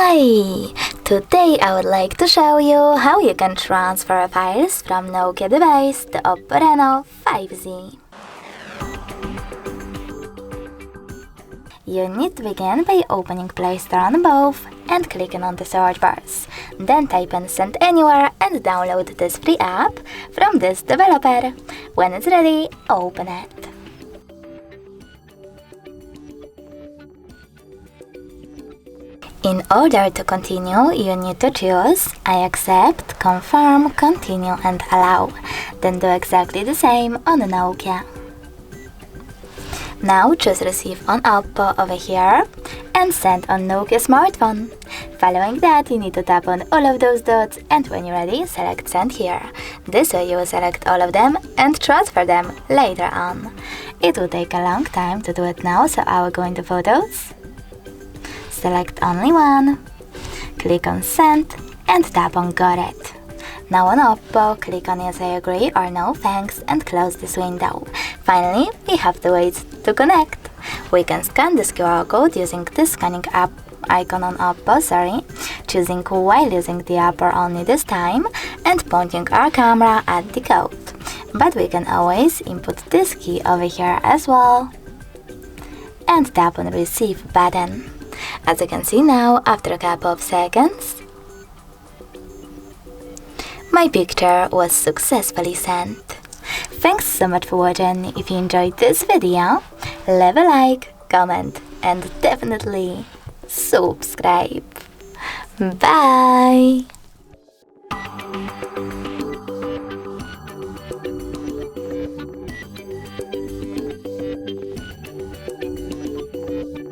Hi! Today I would like to show you how you can transfer files from Nokia device to Oppo Reno 5Z. You need to begin by opening Play Store on both and clicking on the search bars. Then type in Send Anywhere and download this free app from this developer. When it's ready, open it. In order to continue, you need to choose I accept, confirm, continue and allow. Then do exactly the same on Nokia. Now choose Receive on Oppo over here and Send on Nokia smartphone. Following that, you need to tap on all of those dots and when you're ready, select Send here. This way you will select all of them and transfer them later on. It will take a long time to do it now, so I will go into Photos. Select only one, click on Send and tap on Got it. Now on Oppo, click on Yes I agree or No thanks and close this window. Finally, we have to wait to connect. We can scan this QR code using the scanning app icon on Oppo, choosing while using the app or only this time and pointing our camera at the code. But we can always input this key over here as well and tap on Receive button. As you can see now, after a couple of seconds, my picture was successfully sent. Thanks so much for watching. If you enjoyed this video, leave a like, comment and definitely subscribe. Bye!